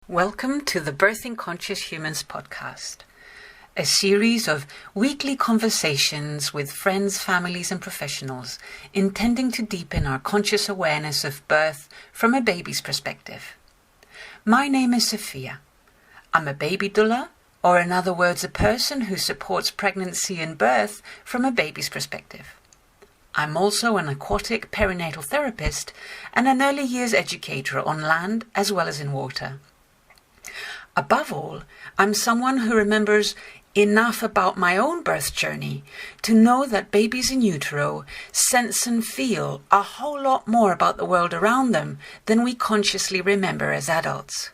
Welcome to the Birthing Conscious Humans podcast, a series of weekly conversations with friends, families and professionals intending to deepen our conscious awareness of birth from a baby's perspective. My name is Sophia. I'm a baby doula, or in other words, a person who supports pregnancy and birth from a baby's perspective. I'm also an aquatic perinatal therapist and an early years educator on land as well as in water. Above all, I'm someone who remembers enough about my own birth journey to know that babies in utero sense and feel a whole lot more about the world around them than we consciously remember as adults.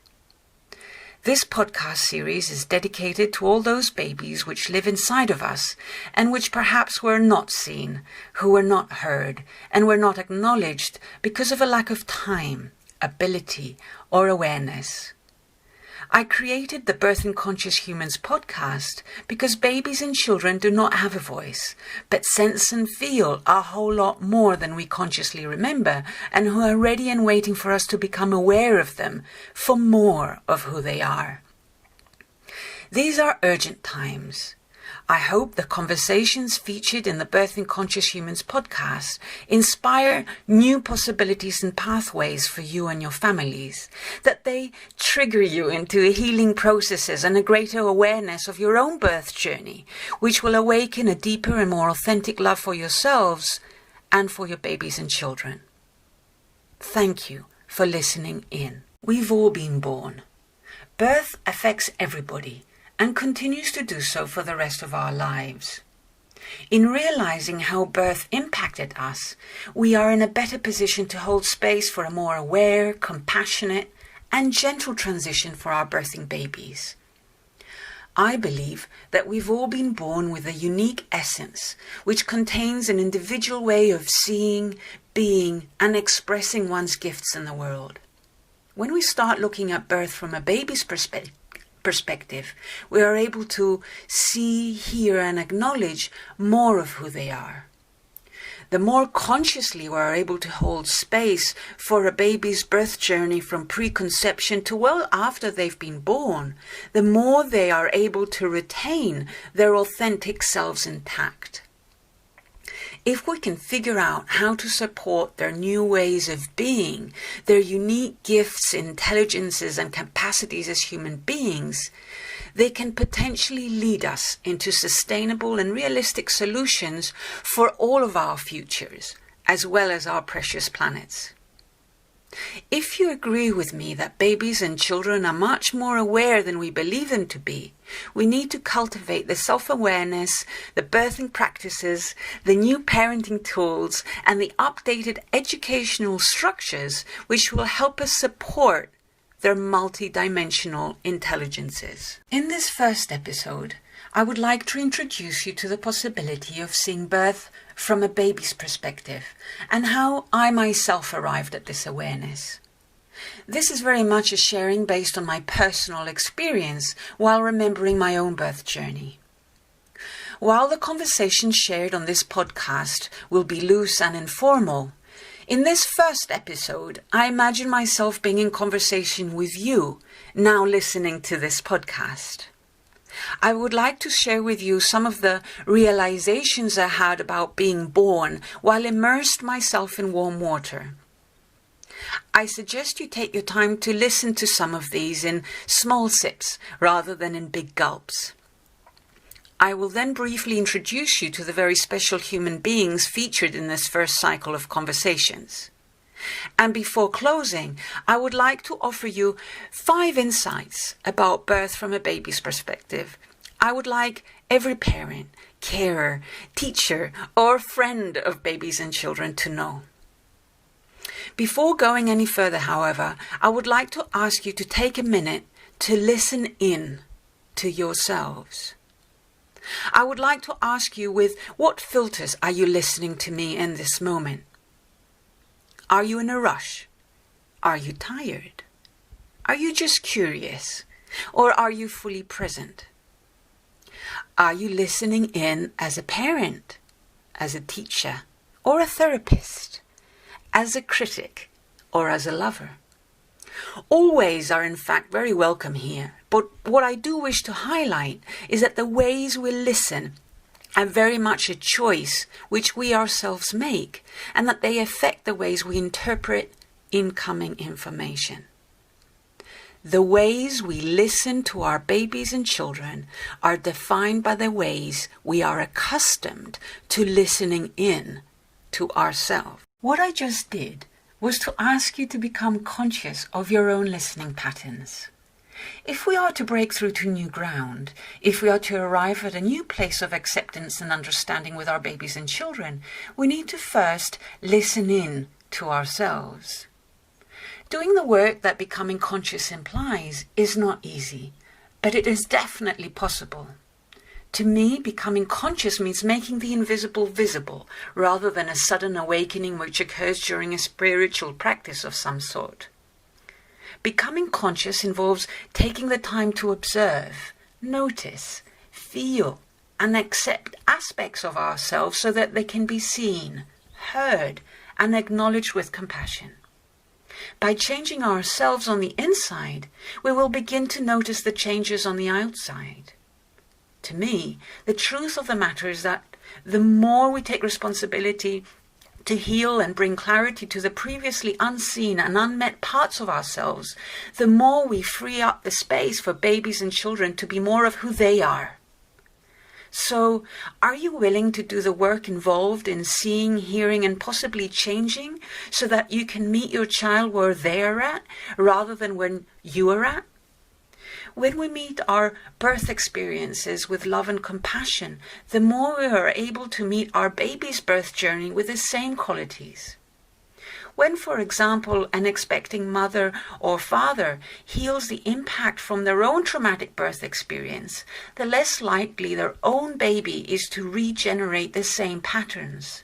This podcast series is dedicated to all those babies which live inside of us and which perhaps were not seen, who were not heard, and were not acknowledged because of a lack of time, ability, or awareness. I created the Birthing Conscious Humans podcast because babies and children do not have a voice, but sense and feel a whole lot more than we consciously remember, and who are ready and waiting for us to become aware of them for more of who they are. These are urgent times. I hope the conversations featured in the Birthing Conscious Humans podcast inspire new possibilities and pathways for you and your families, that they trigger you into healing processes and a greater awareness of your own birth journey, which will awaken a deeper and more authentic love for yourselves and for your babies and children. Thank you for listening in. We've all been born. Birth affects everybody, and continues to do so for the rest of our lives. In realizing how birth impacted us, we are in a better position to hold space for a more aware, compassionate, and gentle transition for our birthing babies. I believe that we've all been born with a unique essence, which contains an individual way of seeing, being, and expressing one's gifts in the world. When we start looking at birth from a baby's perspective, we are able to see, hear, and acknowledge more of who they are. The more consciously we are able to hold space for a baby's birth journey from preconception to well after they've been born, the more they are able to retain their authentic selves intact. If we can figure out how to support their new ways of being, their unique gifts, intelligences, and capacities as human beings, they can potentially lead us into sustainable and realistic solutions for all of our futures, as well as our precious planets. If you agree with me that babies and children are much more aware than we believe them to be, we need to cultivate the self-awareness, the birthing practices, the new parenting tools, and the updated educational structures which will help us support their multidimensional intelligences. In this first episode, I would like to introduce you to the possibility of seeing birth from a baby's perspective and how I myself arrived at this awareness. This is very much a sharing based on my personal experience while remembering my own birth journey. While the conversations shared on this podcast will be loose and informal, in this first episode, I imagine myself being in conversation with you now listening to this podcast. I would like to share with you some of the realizations I had about being born while immersed myself in warm water. I suggest you take your time to listen to some of these in small sips rather than in big gulps. I will then briefly introduce you to the very special human beings featured in this first cycle of conversations. And before closing, I would like to offer you 5 insights about birth from a baby's perspective. I would like every parent, carer, teacher, or friend of babies and children to know. Before going any further, however, I would like to ask you to take a minute to listen in to yourselves. I would like to ask you, with what filters are you listening to me in this moment? Are you in a rush? Are you tired? Are you just curious? Or are you fully present? Are you listening in as a parent, as a teacher, or a therapist, as a critic, or as a lover? All ways are in fact very welcome here, but what I do wish to highlight is that the ways we listen are very much a choice which we ourselves make, and that they affect the ways we interpret incoming information. The ways we listen to our babies and children are defined by the ways we are accustomed to listening in to ourselves. What I just did was to ask you to become conscious of your own listening patterns. If we are to break through to new ground, if we are to arrive at a new place of acceptance and understanding with our babies and children, we need to first listen in to ourselves. Doing the work that becoming conscious implies is not easy, but it is definitely possible. To me, becoming conscious means making the invisible visible, rather than a sudden awakening which occurs during a spiritual practice of some sort. Becoming conscious involves taking the time to observe, notice, feel, and accept aspects of ourselves so that they can be seen, heard, and acknowledged with compassion. By changing ourselves on the inside, we will begin to notice the changes on the outside. To me, the truth of the matter is that the more we take responsibility to heal and bring clarity to the previously unseen and unmet parts of ourselves, the more we free up the space for babies and children to be more of who they are. So, are you willing to do the work involved in seeing, hearing, and possibly changing so that you can meet your child where they are at, rather than where you are at? When we meet our birth experiences with love and compassion, the more we are able to meet our baby's birth journey with the same qualities. When, for example, an expecting mother or father heals the impact from their own traumatic birth experience, the less likely their own baby is to regenerate the same patterns.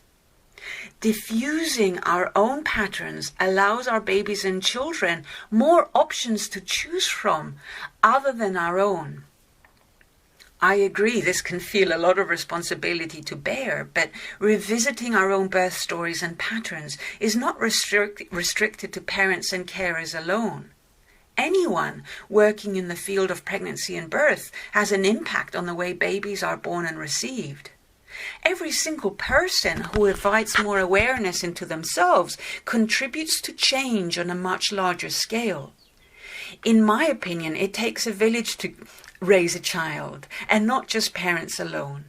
Diffusing our own patterns allows our babies and children more options to choose from other than our own. I agree this can feel a lot of responsibility to bear, but revisiting our own birth stories and patterns is not restricted to parents and carers alone. Anyone working in the field of pregnancy and birth has an impact on the way babies are born and received. Every single person who invites more awareness into themselves contributes to change on a much larger scale. In my opinion, it takes a village to raise a child, and not just parents alone.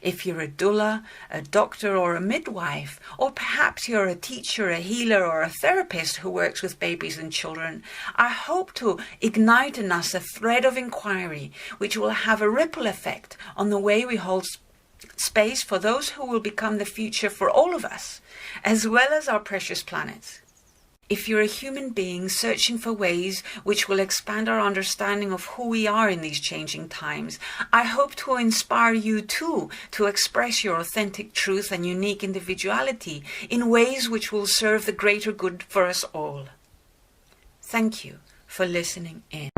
If you're a doula, a doctor, or a midwife, or perhaps you're a teacher, a healer, or a therapist who works with babies and children, I hope to ignite in us a thread of inquiry which will have a ripple effect on the way we hold space for those who will become the future for all of us, as well as our precious planet. If you're a human being searching for ways which will expand our understanding of who we are in these changing times, I hope to inspire you too to express your authentic truth and unique individuality in ways which will serve the greater good for us all. Thank you for listening in.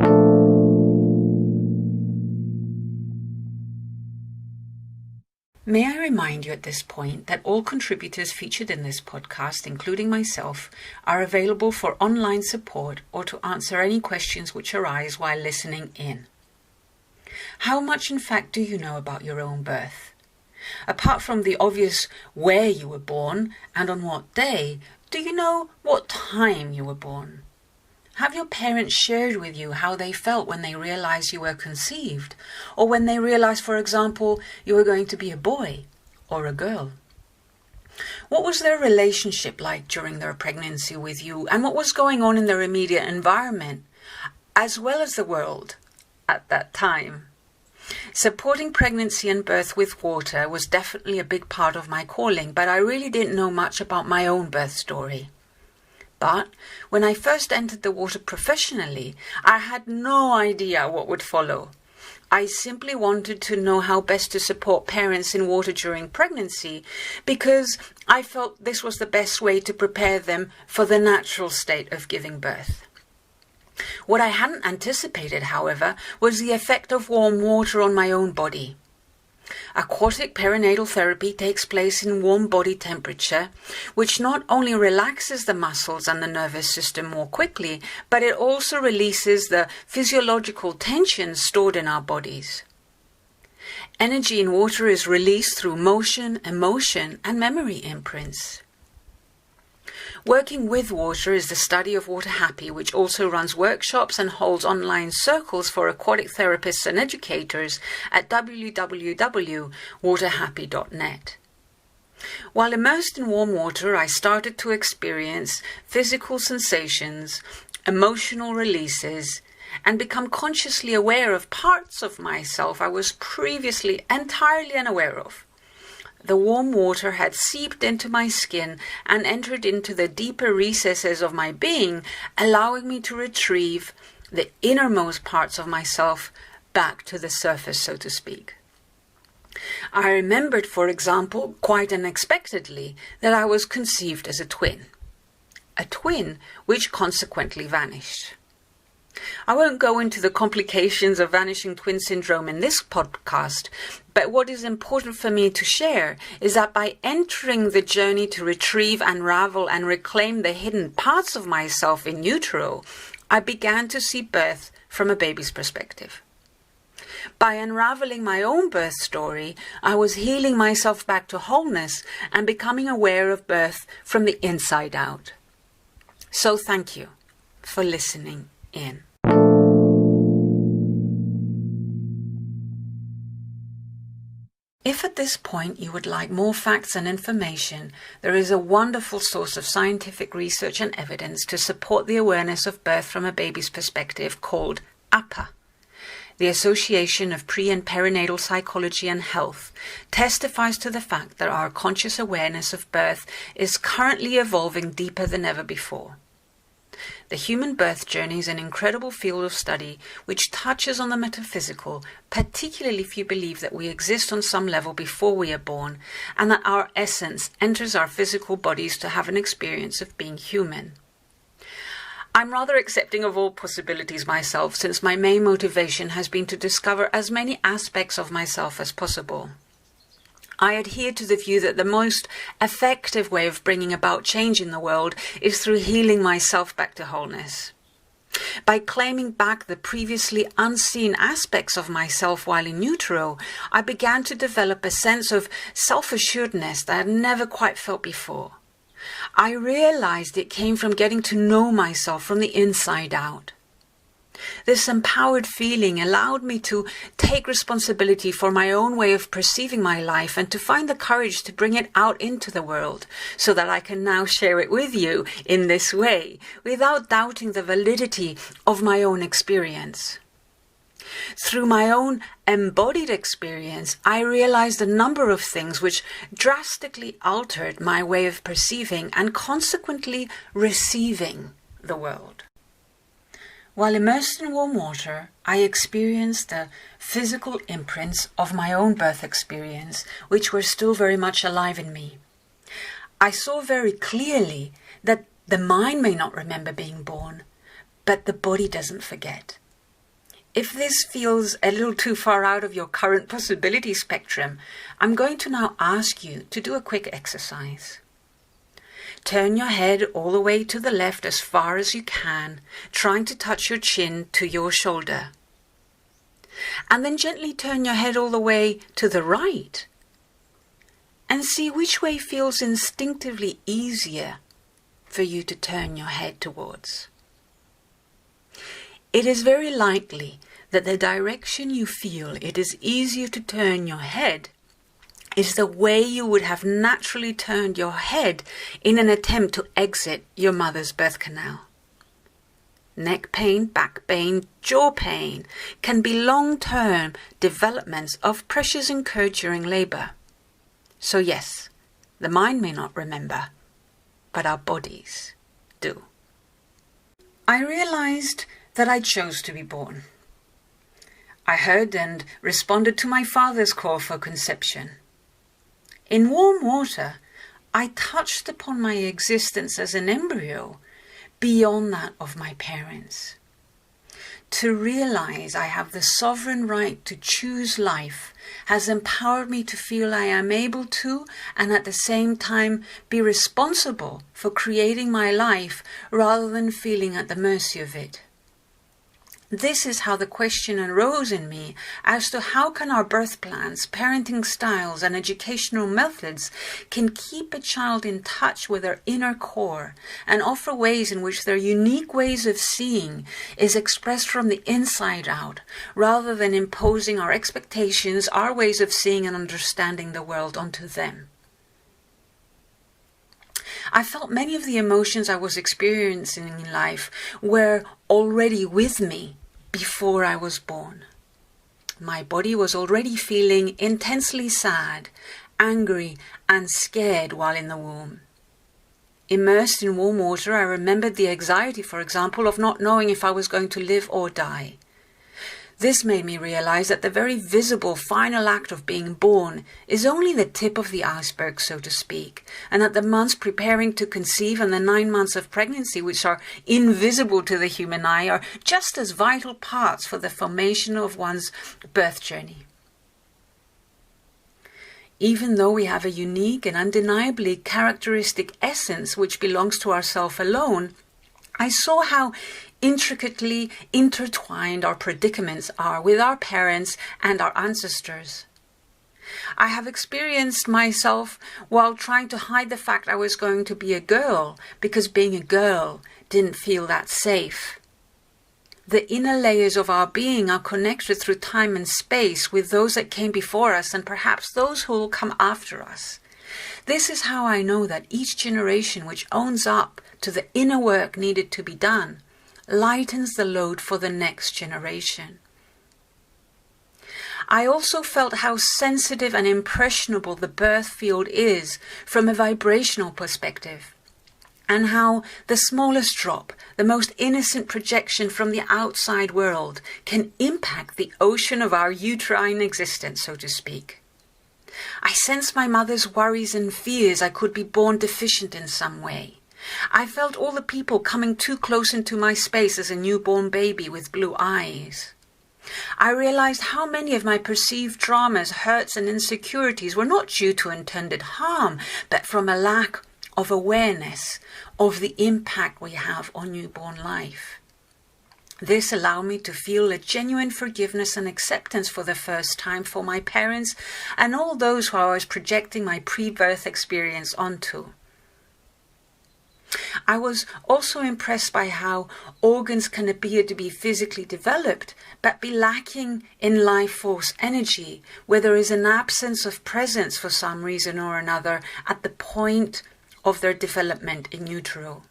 May I remind you at this point that all contributors featured in this podcast, including myself, are available for online support or to answer any questions which arise while listening in. How much in fact do you know about your own birth? Apart from the obvious where you were born and on what day, do you know what time you were born? Have your parents shared with you how they felt when they realized you were conceived, or when they realized, for example, you were going to be a boy or a girl? What was their relationship like during their pregnancy with you, and what was going on in their immediate environment, as well as the world at that time? Supporting pregnancy and birth with water was definitely a big part of my calling, but I really didn't know much about my own birth story. But when I first entered the water professionally, I had no idea what would follow. I simply wanted to know how best to support parents in water during pregnancy, because I felt this was the best way to prepare them for the natural state of giving birth. What I hadn't anticipated, however, was the effect of warm water on my own body. Aquatic perinatal therapy takes place in warm body temperature, which not only relaxes the muscles and the nervous system more quickly, but it also releases the physiological tensions stored in our bodies. Energy in water is released through motion, emotion, and memory imprints. Working with water is the study of Water Happy, which also runs workshops and holds online circles for aquatic therapists and educators at www.waterhappy.net. While immersed in warm water, I started to experience physical sensations, emotional releases, and become consciously aware of parts of myself I was previously entirely unaware of. The warm water had seeped into my skin and entered into the deeper recesses of my being, allowing me to retrieve the innermost parts of myself back to the surface, so to speak. I remembered, for example, quite unexpectedly, that I was conceived as a twin which consequently vanished. I won't go into the complications of vanishing twin syndrome in this podcast, but what is important for me to share is that by entering the journey to retrieve, unravel, and reclaim the hidden parts of myself in utero, I began to see birth from a baby's perspective. By unraveling my own birth story, I was healing myself back to wholeness and becoming aware of birth from the inside out. So thank you for listening in. If at this point you would like more facts and information, there is a wonderful source of scientific research and evidence to support the awareness of birth from a baby's perspective called APA. The Association of Pre- and Perinatal Psychology and Health testifies to the fact that our conscious awareness of birth is currently evolving deeper than ever before. The human birth journey is an incredible field of study which touches on the metaphysical, particularly if you believe that we exist on some level before we are born, and that our essence enters our physical bodies to have an experience of being human. I'm rather accepting of all possibilities myself, since my main motivation has been to discover as many aspects of myself as possible. I adhere to the view that the most effective way of bringing about change in the world is through healing myself back to wholeness. By claiming back the previously unseen aspects of myself while in utero, I began to develop a sense of self-assuredness that I had never quite felt before. I realized it came from getting to know myself from the inside out. This empowered feeling allowed me to take responsibility for my own way of perceiving my life and to find the courage to bring it out into the world so that I can now share it with you in this way without doubting the validity of my own experience. Through my own embodied experience, I realized a number of things which drastically altered my way of perceiving and consequently receiving the world. While immersed in warm water, I experienced the physical imprints of my own birth experience, which were still very much alive in me. I saw very clearly that the mind may not remember being born, but the body doesn't forget. If this feels a little too far out of your current possibility spectrum, I'm going to now ask you to do a quick exercise. Turn your head all the way to the left as far as you can, trying to touch your chin to your shoulder. And then gently turn your head all the way to the right and see which way feels instinctively easier for you to turn your head towards. It is very likely that the direction you feel it is easier to turn your head is the way you would have naturally turned your head in an attempt to exit your mother's birth canal. Neck pain, back pain, jaw pain can be long-term developments of pressures incurred during labor. So yes, the mind may not remember, but our bodies do. I realized that I chose to be born. I heard and responded to my father's call for conception. In warm water, I touched upon my existence as an embryo beyond that of my parents. To realize I have the sovereign right to choose life has empowered me to feel I am able to, and at the same time be responsible for creating my life rather than feeling at the mercy of it. This is how the question arose in me as to how can our birth plans, parenting styles and educational methods can keep a child in touch with their inner core and offer ways in which their unique ways of seeing is expressed from the inside out, rather than imposing our expectations, our ways of seeing and understanding the world onto them. I felt many of the emotions I was experiencing in life were already with me before I was born. My body was already feeling intensely sad, angry, and scared while in the womb. Immersed in warm water, I remembered the anxiety, for example, of not knowing if I was going to live or die. This made me realize that the very visible final act of being born is only the tip of the iceberg, so to speak, and that the months preparing to conceive and the 9 months of pregnancy, which are invisible to the human eye, are just as vital parts for the formation of one's birth journey. Even though we have a unique and undeniably characteristic essence which belongs to ourselves alone, I saw how intricately intertwined our predicaments are with our parents and our ancestors. I have experienced myself while trying to hide the fact I was going to be a girl because being a girl didn't feel that safe. The inner layers of our being are connected through time and space with those that came before us and perhaps those who will come after us. This is how I know that each generation which owns up to the inner work needed to be done lightens the load for the next generation. I also felt how sensitive and impressionable the birth field is from a vibrational perspective, and how the smallest drop, the most innocent projection from the outside world, can impact the ocean of our uterine existence, so to speak. I sensed my mother's worries and fears I could be born deficient in some way. I felt all the people coming too close into my space as a newborn baby with blue eyes. I realized how many of my perceived traumas, hurts and insecurities were not due to intended harm, but from a lack of awareness of the impact we have on newborn life. This allowed me to feel a genuine forgiveness and acceptance for the first time for my parents and all those who I was projecting my pre-birth experience onto. I was also impressed by how organs can appear to be physically developed, but be lacking in life force energy, where there is an absence of presence for some reason or another at the point of their development in utero.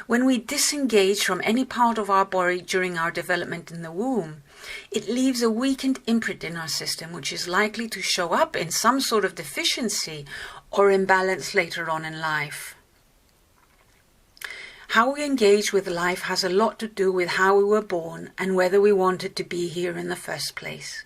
When we disengage from any part of our body during our development in the womb, it leaves a weakened imprint in our system, which is likely to show up in some sort of deficiency or imbalance later on in life. How we engage with life has a lot to do with how we were born and whether we wanted to be here in the first place.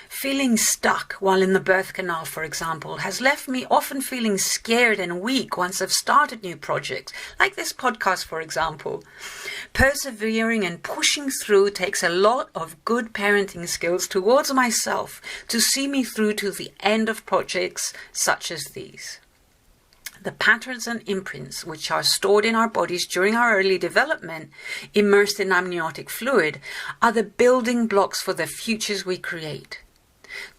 Feeling stuck while in the birth canal, for example, has left me often feeling scared and weak once I've started new projects, like this podcast, for example. Persevering and pushing through takes a lot of good parenting skills towards myself to see me through to the end of projects such as these. The patterns and imprints which are stored in our bodies during our early development, immersed in amniotic fluid, are the building blocks for the futures we create.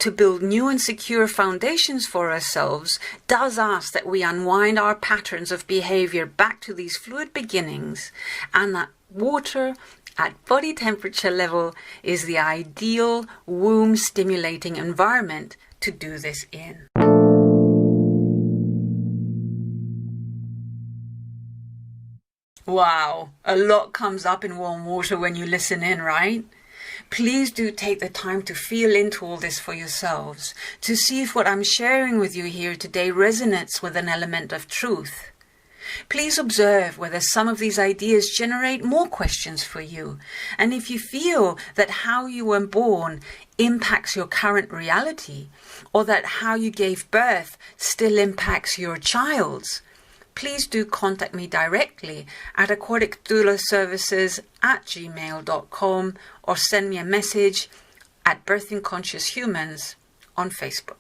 To build new and secure foundations for ourselves does ask that we unwind our patterns of behavior back to these fluid beginnings, and that water at body temperature level is the ideal womb-stimulating environment to do this in. Wow, a lot comes up in warm water when you listen in, right? Please do take the time to feel into all this for yourselves, to see if what I'm sharing with you here today resonates with an element of truth. Please observe whether some of these ideas generate more questions for you, and if you feel that how you were born impacts your current reality, or that how you gave birth still impacts your child's, please do contact me directly at aquaticdoulaservices@gmail.com or send me a message at Birthing Conscious Humans on Facebook.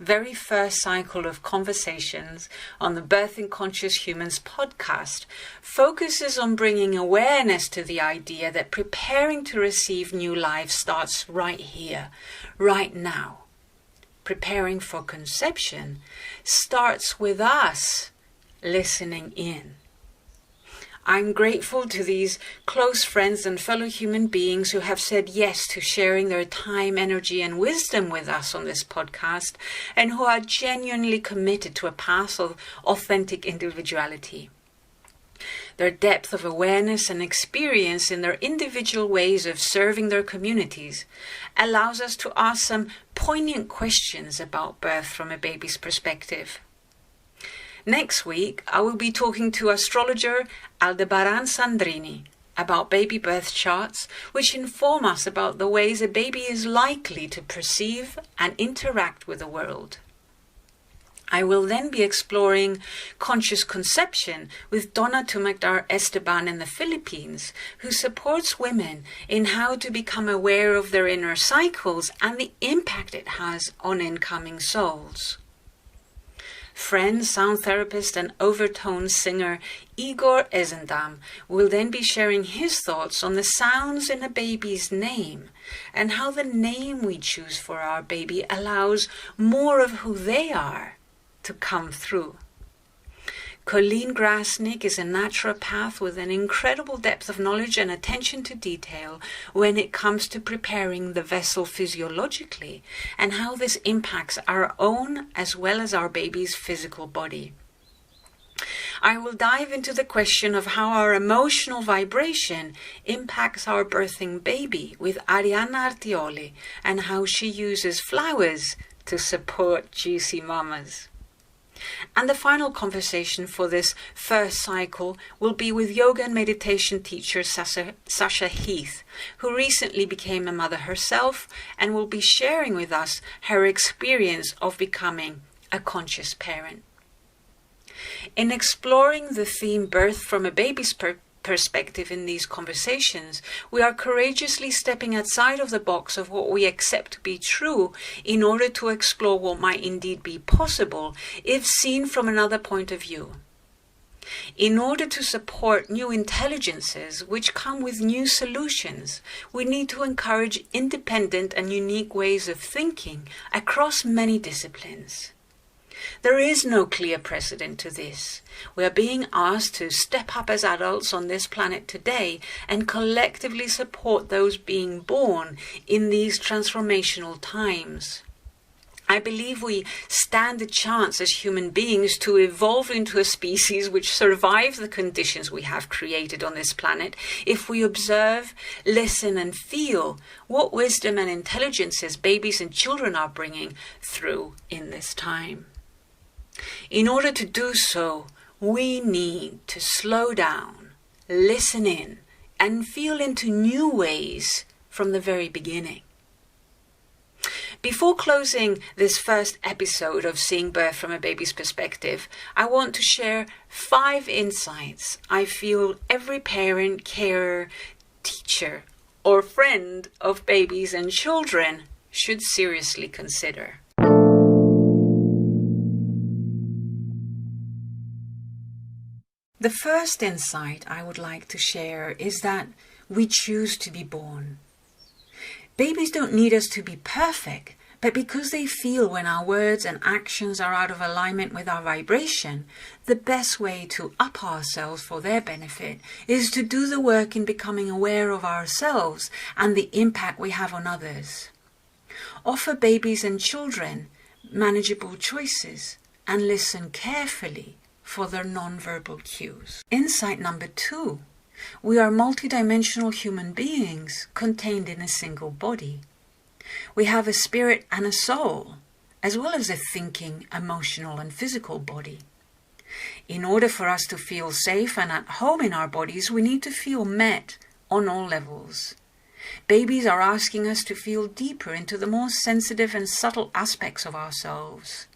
Very first cycle of conversations on the Birthing Conscious Humans podcast focuses on bringing awareness to the idea that preparing to receive new life starts right here, right now. Preparing for conception starts with us listening in. I'm grateful to these close friends and fellow human beings who have said yes to sharing their time, energy, and wisdom with us on this podcast, and who are genuinely committed to a path of authentic individuality. Their depth of awareness and experience in their individual ways of serving their communities allows us to ask some poignant questions about birth from a baby's perspective. Next week, I will be talking to astrologer Aldebaran Sandrini about baby birth charts, which inform us about the ways a baby is likely to perceive and interact with the world. I will then be exploring conscious conception with Donna Tumagdar Esteban in the Philippines, who supports women in how to become aware of their inner cycles and the impact it has on incoming souls. Friend, sound therapist and overtone singer Igor Ezendam will then be sharing his thoughts on the sounds in a baby's name and how the name we choose for our baby allows more of who they are to come through. Colleen Grasnick is a naturopath with an incredible depth of knowledge and attention to detail when it comes to preparing the vessel physiologically and how this impacts our own as well as our baby's physical body. I will dive into the question of how our emotional vibration impacts our birthing baby with Arianna Artioli and how she uses flowers to support juicy mamas. And the final conversation for this first cycle will be with yoga and meditation teacher Sasha Heath, who recently became a mother herself and will be sharing with us her experience of becoming a conscious parent. In exploring the theme birth from a baby's perspective in these conversations, we are courageously stepping outside of the box of what we accept to be true in order to explore what might indeed be possible if seen from another point of view. In order to support new intelligences which come with new solutions, we need to encourage independent and unique ways of thinking across many disciplines. There is no clear precedent to this. We are being asked to step up as adults on this planet today and collectively support those being born in these transformational times. I believe we stand a chance as human beings to evolve into a species which survives the conditions we have created on this planet if we observe, listen and feel what wisdom and intelligences babies and children are bringing through in this time. In order to do so, we need to slow down, listen in, and feel into new ways from the very beginning. Before closing this first episode of Seeing Birth from a Baby's Perspective, I want to share 5 insights I feel every parent, carer, teacher, or friend of babies and children should seriously consider. The first insight I would like to share is that we choose to be born. Babies don't need us to be perfect, but because they feel when our words and actions are out of alignment with our vibration, the best way to up ourselves for their benefit is to do the work in becoming aware of ourselves and the impact we have on others. Offer babies and children manageable choices and listen carefully for their non-verbal cues. Insight number 2. We are multidimensional human beings contained in a single body. We have a spirit and a soul, as well as a thinking, emotional and physical body. In order for us to feel safe and at home in our bodies, we need to feel met on all levels. Babies are asking us to feel deeper into the more sensitive and subtle aspects of ourselves.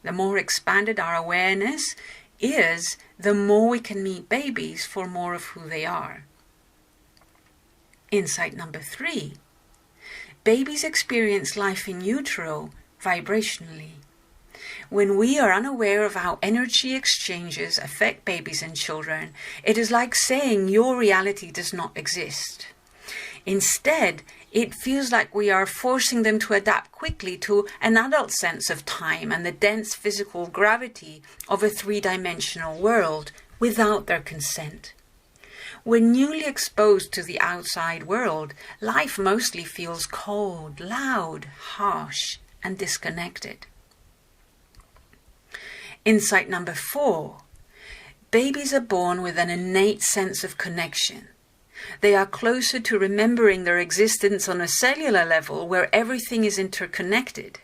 The more expanded our awareness is, the more we can meet babies for more of who they are. Insight number 3. Babies experience life in utero vibrationally. When we are unaware of how energy exchanges affect babies and children, it is like saying your reality does not exist. Instead, it feels like we are forcing them to adapt quickly to an adult sense of time and the dense physical gravity of a 3-dimensional world without their consent. When newly exposed to the outside world, life mostly feels cold, loud, harsh, and disconnected. Insight number 4. Babies are born with an innate sense of connection. They are closer to remembering their existence on a cellular level where everything is interconnected.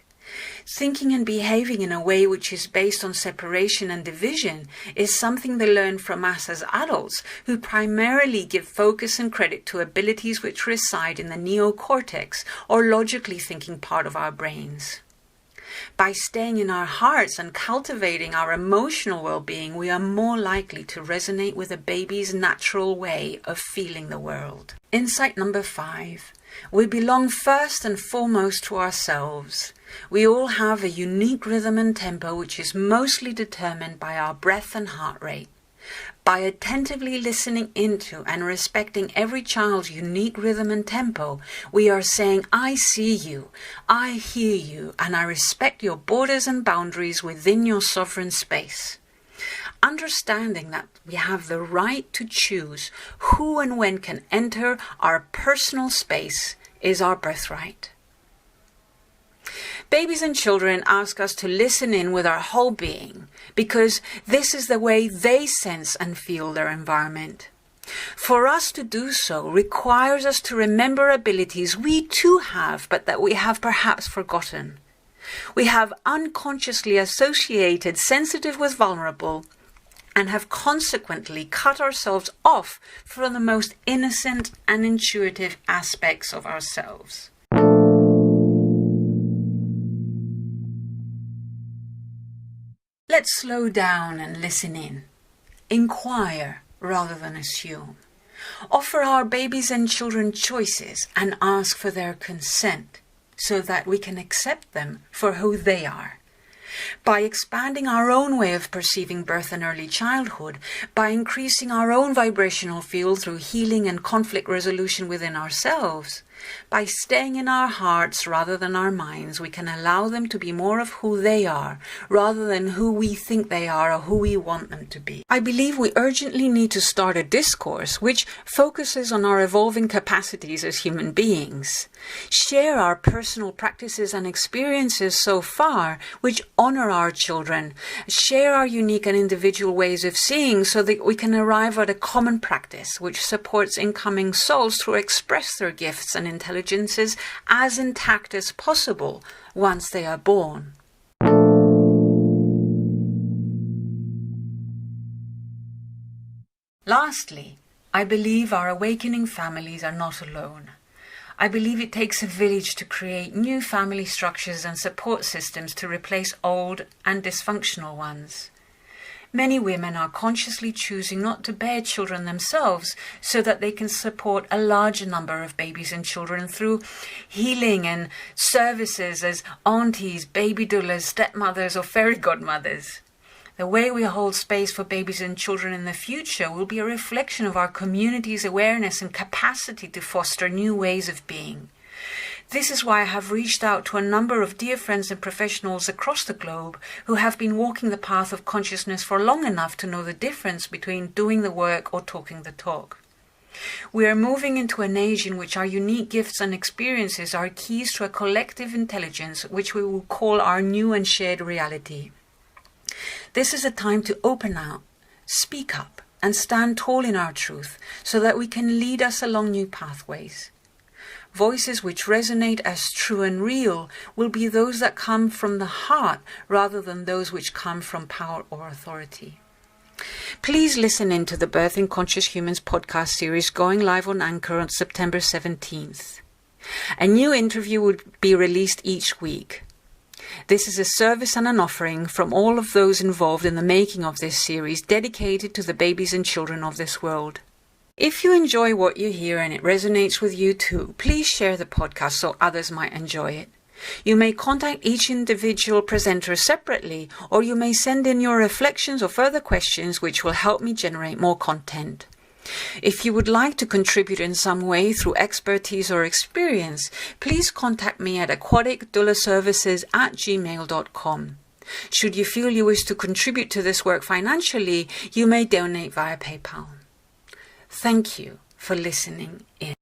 Thinking and behaving in a way which is based on separation and division is something they learn from us as adults, who primarily give focus and credit to abilities which reside in the neocortex or logically thinking part of our brains. By staying in our hearts and cultivating our emotional well-being, we are more likely to resonate with a baby's natural way of feeling the world. Insight number 5. We belong first and foremost to ourselves. We all have a unique rhythm and tempo which is mostly determined by our breath and heart rate. By attentively listening into and respecting every child's unique rhythm and tempo, we are saying, I see you, I hear you, and I respect your borders and boundaries within your sovereign space. Understanding that we have the right to choose who and when can enter our personal space is our birthright. Babies and children ask us to listen in with our whole being, because this is the way they sense and feel their environment. For us to do so requires us to remember abilities we too have, but that we have perhaps forgotten. We have unconsciously associated sensitive with vulnerable, and have consequently cut ourselves off from the most innocent and intuitive aspects of ourselves. Let's slow down and listen in. Inquire rather than assume. Offer our babies and children choices and ask for their consent so that we can accept them for who they are. By expanding our own way of perceiving birth and early childhood, by increasing our own vibrational field through healing and conflict resolution within ourselves, by staying in our hearts rather than our minds, we can allow them to be more of who they are, rather than who we think they are or who we want them to be. I believe we urgently need to start a discourse which focuses on our evolving capacities as human beings. Share our personal practices and experiences so far, which honor our children. Share our unique and individual ways of seeing so that we can arrive at a common practice which supports incoming souls to express their gifts and intelligences as intact as possible once they are born. Lastly, I believe our awakening families are not alone. I believe it takes a village to create new family structures and support systems to replace old and dysfunctional ones. Many women are consciously choosing not to bear children themselves so that they can support a larger number of babies and children through healing and services as aunties, baby doulas, stepmothers or fairy godmothers. The way we hold space for babies and children in the future will be a reflection of our community's awareness and capacity to foster new ways of being. This is why I have reached out to a number of dear friends and professionals across the globe who have been walking the path of consciousness for long enough to know the difference between doing the work or talking the talk. We are moving into an age in which our unique gifts and experiences are keys to a collective intelligence which we will call our new and shared reality. This is a time to open out, speak up, and stand tall in our truth so that we can lead us along new pathways. Voices which resonate as true and real will be those that come from the heart rather than those which come from power or authority. Please listen in to the Birthing Conscious Humans podcast series going live on Anchor on September 17th. A new interview will be released each week. This is a service and an offering from all of those involved in the making of this series, dedicated to the babies and children of this world. If you enjoy what you hear and it resonates with you too, please share the podcast so others might enjoy it. You may contact each individual presenter separately, or you may send in your reflections or further questions, which will help me generate more content. If you would like to contribute in some way through expertise or experience, please contact me at aquaticdoulaservices@gmail.com. Should you feel you wish to contribute to this work financially, you may donate via PayPal. Thank you for listening in.